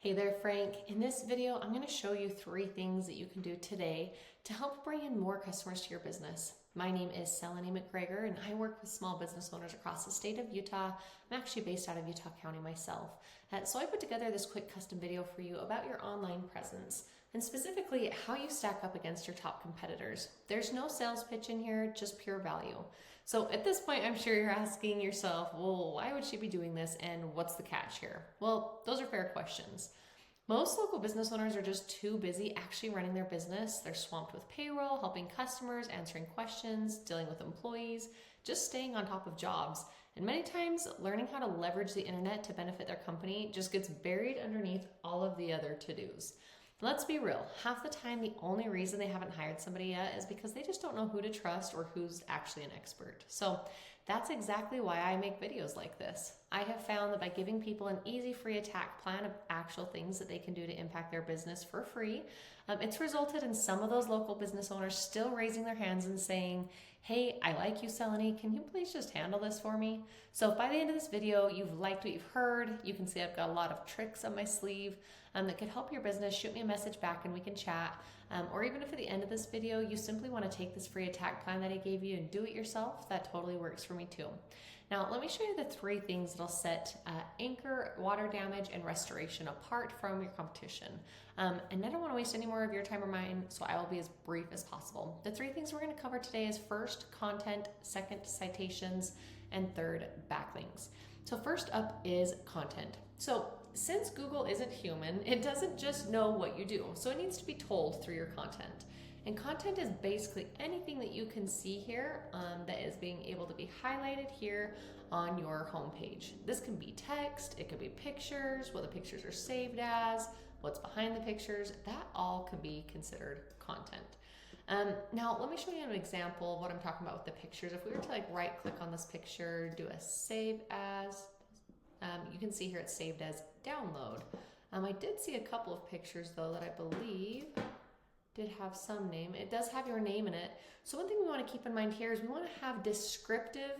Hey there, Frank. In this video, I'm going to show you 3 things that you can do today to help bring in more customers to your business. My name is Seleni McGregor, and I work with small business owners across the state of Utah. I'm actually based out of Utah County myself. So I put together this quick custom video for you about your online presence and specifically how you stack up against your top competitors. There's no sales pitch in here, just pure value. So at this point, I'm sure you're asking yourself, well, why would she be doing this and what's the catch here? Well, those are fair questions. Most local business owners are just too busy actually running their business. They're swamped with payroll, helping customers, answering questions, dealing with employees, just staying on top of jobs. And many times, learning how to leverage the internet to benefit their company just gets buried underneath all of the other to-dos. Let's be real, half the time the only reason they haven't hired somebody yet is because they just don't know who to trust or who's actually an expert. So that's exactly why I make videos like this. I have found that by giving people an easy free attack plan of actual things that they can do to impact their business for free, it's resulted in some of those local business owners still raising their hands and saying, hey, I like you, Seleni, can you please just handle this for me? So if by the end of this video, you've liked what you've heard, you can see I've got a lot of tricks up my sleeve that could help your business, shoot me a message back and we can chat. Or even if at the end of this video, you simply want to take this free attack plan that I gave you and do it yourself, that totally works for me too. Now, let me show you the 3 things that'll set anchor, water damage, and restoration apart from your competition. And I don't want to waste any more of your time or mine, so I will be as brief as possible. The 3 things we're going to cover today is first, content, second, citations, and third, backlinks. So first up is content. So since Google isn't human, it doesn't just know what you do, so it needs to be told through your content. And content is basically anything that you can see here that is being able to be highlighted here on your homepage. This can be text, it could be pictures, what the pictures are saved as, what's behind the pictures, that all can be considered content. Now, let me show you an example of what I'm talking about with the pictures. If we were to right click on this picture, do a save as, you can see here it's saved as download. I did see a couple of pictures though that I believe did have some name. It does have your name in it. So one thing we want to keep in mind here is we want to have descriptive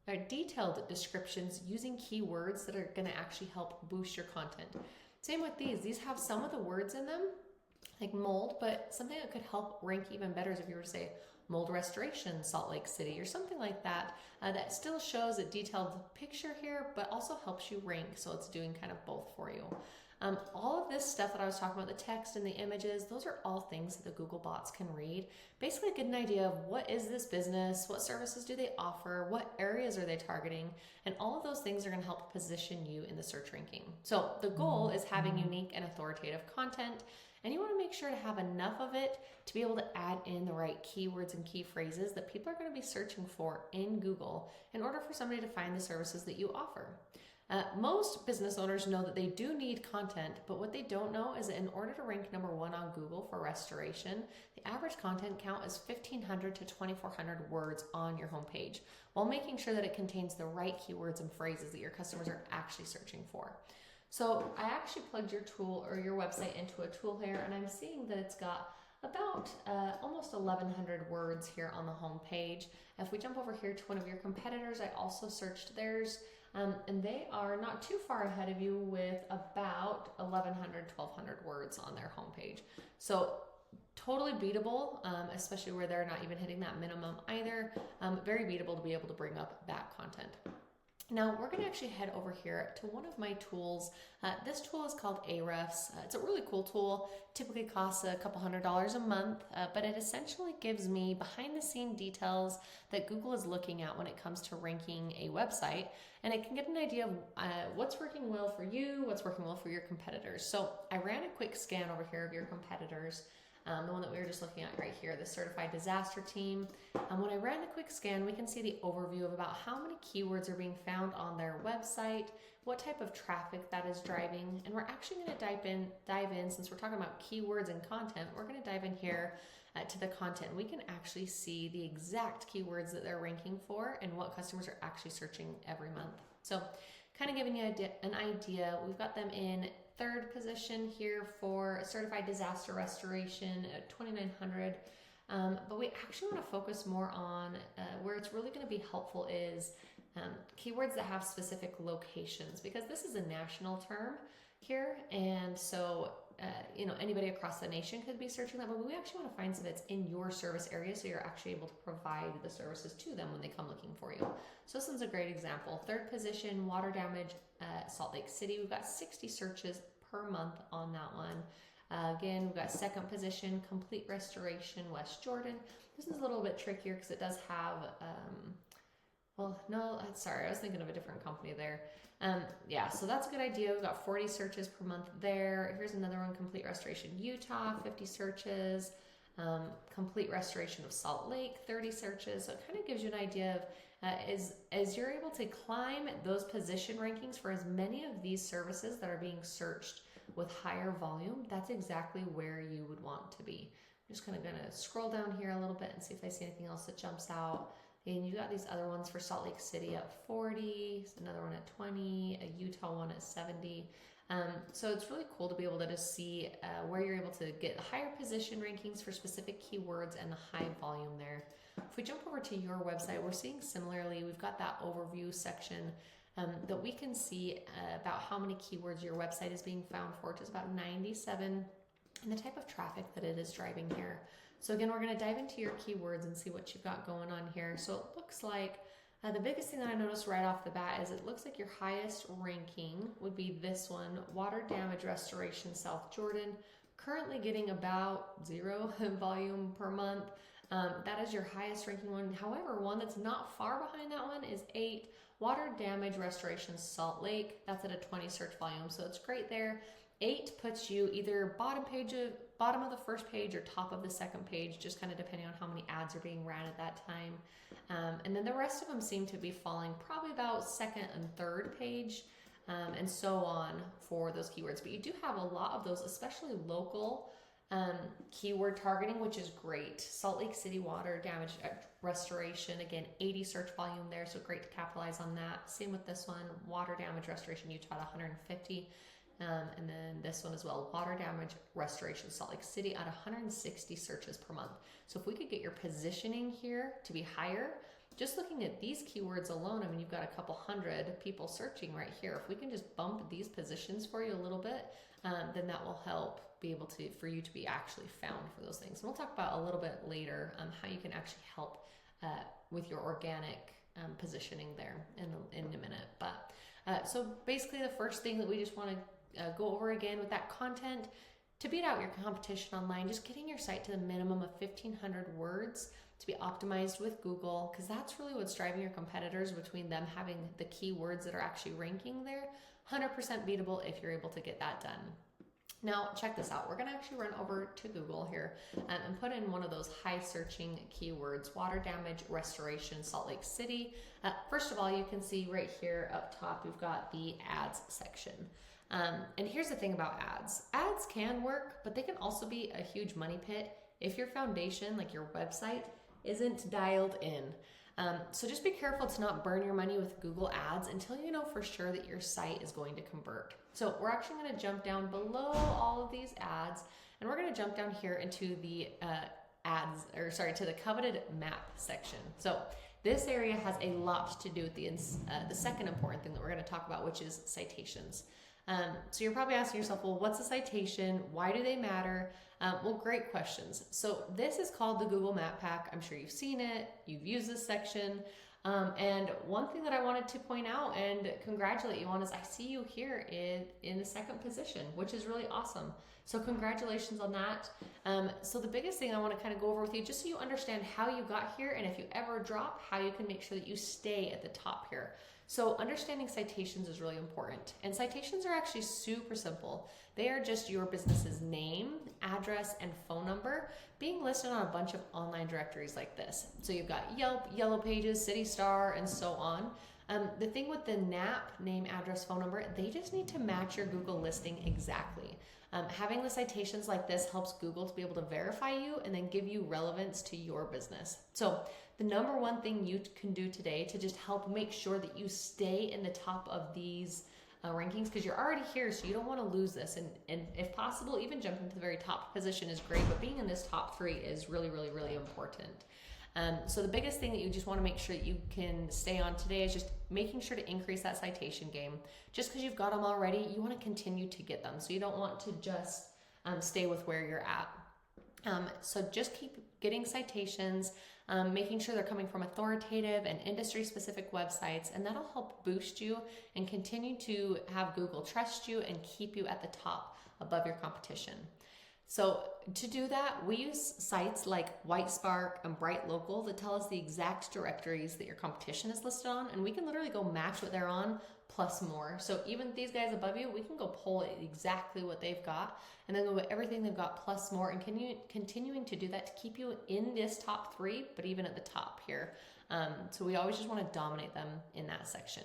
or detailed descriptions using keywords that are going to actually help boost your content. Same with these. These have some of the words in them, like mold, but something that could help rank even better is if you were to say mold restoration, Salt Lake City, or something like that, that still shows a detailed picture here, but also helps you rank, so it's doing kind of both for you. All of this stuff that I was talking about, the text and the images, those are all things that the Google bots can read. Basically get an idea of what is this business, what services do they offer, what areas are they targeting, and all of those things are going to help position you in the search ranking. So the goal is having unique and authoritative content, and you want to make sure to have enough of it to be able to add in the right keywords and key phrases that people are going to be searching for in Google in order for somebody to find the services that you offer. Most business owners know that they do need content, but what they don't know is that in order to rank number 1 on Google for restoration, the average content count is 1,500 to 2,400 words on your homepage, while making sure that it contains the right keywords and phrases that your customers are actually searching for. So I actually plugged your tool or your website into a tool here, and I'm seeing that it's got about almost 1,100 words here on the home page. If we jump over here to one of your competitors, I also searched theirs, and they are not too far ahead of you with about 1,100, 1,200 words on their homepage. So totally beatable, especially where they're not even hitting that minimum either. Very beatable to be able to bring up that content. Now we're going to actually head over here to one of my tools. This tool is called Ahrefs. It's a really cool tool. Typically costs a couple $100s a month, but it essentially gives me behind the scene details that Google is looking at when it comes to ranking a website, and it can get an idea of what's working well for you, what's working well for your competitors. So I ran a quick scan over here of your competitors. The one that we were just looking at right here, the certified disaster team. When I ran a quick scan, we can see the overview of about how many keywords are being found on their website, what type of traffic that is driving, and we're actually going to dive in since we're talking about keywords and content. We're going to dive in here to the content. We can actually see the exact keywords that they're ranking for and what customers are actually searching every month. So kind of giving you an idea, we've got them in 3rd position here for certified disaster restoration at 2,900. But we actually want to focus more on where it's really going to be helpful is keywords that have specific locations, because this is a national term here, and And so, anybody across the nation could be searching that, but we actually want to find something that's in your service area so you're actually able to provide the services to them when they come looking for you. So this one's a great example. Third position, water damage, Salt Lake City. We've got 60 searches per month on that one. Again, we've got second position, complete restoration, West Jordan. This is a little bit trickier because it does have, sorry, I was thinking of a different company there. So that's a good idea. We've got 40 searches per month there. Here's another one, complete restoration Utah, 50 searches. Complete restoration of Salt Lake, 30 searches. So it kind of gives you an idea of as you're able to climb those position rankings for as many of these services that are being searched with higher volume, that's exactly where you would want to be. I'm just kind of going to scroll down here a little bit and see if I see anything else that jumps out. And you got these other ones for Salt Lake City at 40, another one at 20, a Utah one at 70. So it's really cool to be able to just see where you're able to get higher position rankings for specific keywords and the high volume there. If we jump over to your website, we're seeing similarly, we've got that overview section that we can see about how many keywords your website is being found for, which is about 97, and the type of traffic that it is driving here. So again, we're going to dive into your keywords and see what you've got going on here. So it looks like the biggest thing that I noticed right off the bat is it looks like your highest ranking would be this one, water damage restoration, South Jordan, currently getting about 0 volume per month. That is your highest ranking one. However, one that's not far behind that one is 8, water damage restoration, Salt Lake. That's at a 20 search volume. So it's great there. 8 puts you either bottom of the first page or top of the second page, just kind of depending on how many ads are being ran at that time. And then the rest of them seem to be falling probably about second and third page, and so on for those keywords. But you do have a lot of those, especially local keyword targeting, which is great. Salt Lake City water damage restoration, again, 80 search volume there, so great to capitalize on that. Same with this one, water damage restoration Utah at 150. And then this one as well, water damage restoration Salt Lake City at 160 searches per month. So if we could get your positioning here to be higher, just looking at these keywords alone, I mean, you've got a couple hundred people searching right here. If we can just bump these positions for you a little bit, then that will help be able for you to be actually found for those things. And we'll talk about a little bit later how you can actually help with your organic positioning there in a minute. But so basically the first thing that we just want to go over again with that content to beat out your competition online, just getting your site to the minimum of 1,500 words to be optimized with Google, because that's really what's driving your competitors between them having the keywords that are actually ranking there. 100% beatable if you're able to get that done. Now, check this out. We're going to actually run over to Google here and put in one of those high searching keywords, water damage restoration, Salt Lake City. First of all, you can see right here up top, we've got the ads section. And here's the thing about ads. Ads can work, but they can also be a huge money pit if your foundation, like your website, isn't dialed in. So just be careful to not burn your money with Google ads until you know for sure that your site is going to convert. So we're actually going to jump down below all of these ads, and we're going to jump down here into the to the coveted map section. So this area has a lot to do with the second important thing that we're going to talk about, which is citations. So you're probably asking yourself, well, what's a citation? Why do they matter? Well, great questions. So this is called the Google Map Pack. I'm sure you've seen it. You've used this section. And one thing that I wanted to point out and congratulate you on is I see you here in the second position, which is really awesome. So congratulations on that. So the biggest thing I want to kind of go over with you, just so you understand how you got here, and if you ever drop, how you can make sure that you stay at the top here. So understanding citations is really important. And citations are actually super simple. They are just your business's name, address, and phone number being listed on a bunch of online directories like this. So you've got Yelp, Yellow Pages, City Star, and so on. The thing with the NAP, name, address, phone number, they just need to match your Google listing exactly. Having the citations like this helps Google to be able to verify you and then give you relevance to your business. So the number one thing you can do today to just help make sure that you stay in the top of these rankings, because you're already here, so you don't want to lose this. And if possible, even jumping to the very top position is great, but being in this top 3 is really, really, really important. So the biggest thing that you just want to make sure that you can stay on today is just making sure to increase that citation game. Just because you've got them already, you want to continue to get them. So you don't want to just stay with where you're at. So just keep getting citations, making sure they're coming from authoritative and industry-specific websites, and that'll help boost you and continue to have Google trust you and keep you at the top above your competition. So to do that, we use sites like WhiteSpark and Bright Local that tell us the exact directories that your competition is listed on, and we can literally go match what they're on plus more. So even these guys above you, we can go pull exactly what they've got and then go with everything they've got plus more, and continuing to do that to keep you in this top 3, but even at the top here. So we always just want to dominate them in that section.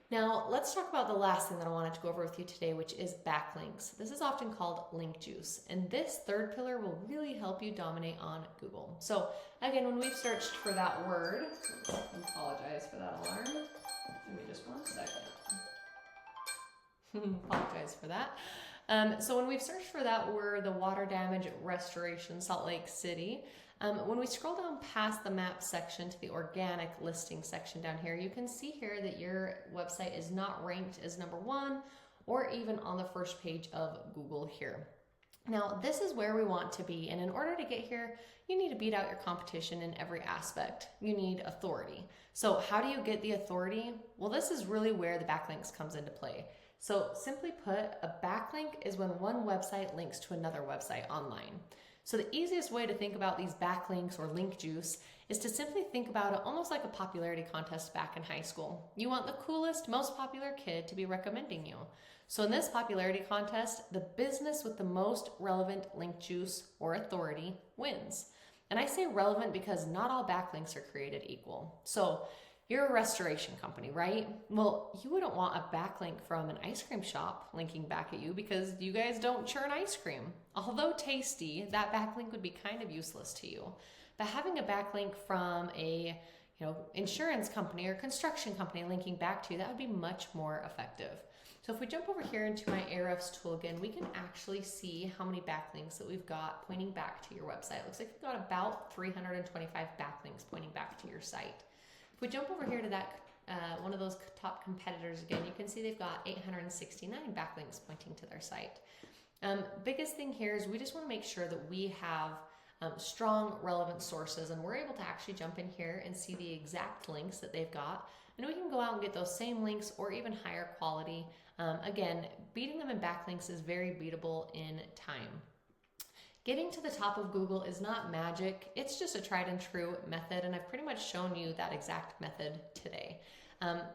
Now, let's talk about the last thing that I wanted to go over with you today, which is backlinks. This is often called link juice, and this third pillar will really help you dominate on Google. So again, when we've searched for that word, I apologize for that alarm. Give me just 1 second. Apologize for that. So when we've searched for that word, the water damage restoration, Salt Lake City, when we scroll down past the map section to the organic listing section down here, you can see here that your website is not ranked as #1 or even on the first page of Google here. Now, this is where we want to be, and in order to get here, you need to beat out your competition in every aspect. You need authority. So how do you get the authority? Well, this is really where the backlinks comes into play. So simply put, a backlink is when one website links to another website online. So the easiest way to think about these backlinks or link juice is to simply think about it almost like a popularity contest back in high school. You want the coolest, most popular kid to be recommending you. So in this popularity contest, the business with the most relevant link juice or authority wins. And I say relevant because not all backlinks are created equal. So you're a restoration company, right? Well, you wouldn't want a backlink from an ice cream shop linking back at you because you guys don't churn ice cream. Although tasty, that backlink would be kind of useless to you. But having a backlink from a insurance company or construction company linking back to you, that would be much more effective. So if we jump over here into my Ahrefs tool again, we can actually see how many backlinks that we've got pointing back to your website. It looks like we've got about 325 backlinks pointing back to your site. If we jump over here to that one of those top competitors again, you can see they've got 869 backlinks pointing to their site. Biggest thing here is we just want to make sure that we have strong, relevant sources, and we're able to actually jump in here and see the exact links that they've got, and we can go out and get those same links or even higher quality. Again, beating them in backlinks is very beatable in time. Getting to the top of Google is not magic. It's just a tried and true method, and I've pretty much shown you that exact method today.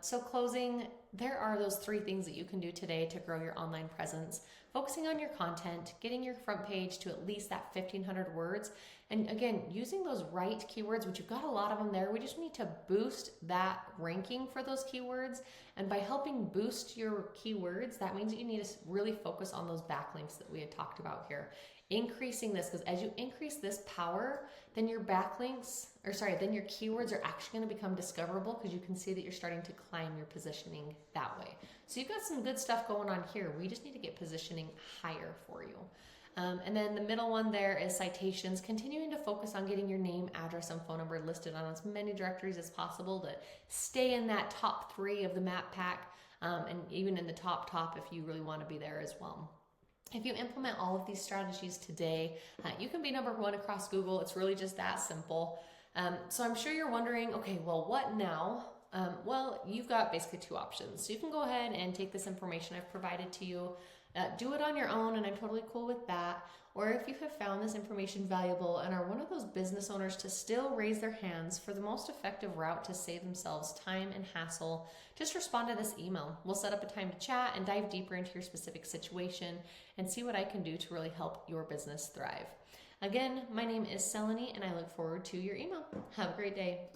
So closing, there are those 3 things that you can do today to grow your online presence. Focusing on your content, getting your front page to at least that 1,500 words, and again, using those right keywords, which you've got a lot of them there. We just need to boost that ranking for those keywords, and by helping boost your keywords, that means that you need to really focus on those backlinks that we had talked about here. Increasing this, because as you increase this power, then your backlinks, then your keywords are actually going to become discoverable because you can see that you're starting to climb your positioning that way. So you've got some good stuff going on here. We just need to get positioning higher for you. And then the middle one there is citations, continuing to focus on getting your name, address, and phone number listed on as many directories as possible to stay in that top 3 of the map pack, and even in the top if you really want to be there as well. If you implement all of these strategies today, you can be #1 across Google. It's really just that simple. So I'm sure you're wondering, okay, well, what now? Well, you've got basically 2 options. So you can go ahead and take this information I've provided to you, do it on your own, and I'm totally cool with that. Or if you have found this information valuable and are one of those business owners to still raise their hands for the most effective route to save themselves time and hassle, just respond to this email. We'll set up a time to chat and dive deeper into your specific situation and see what I can do to really help your business thrive. Again, my name is Seleni, and I look forward to your email. Have a great day.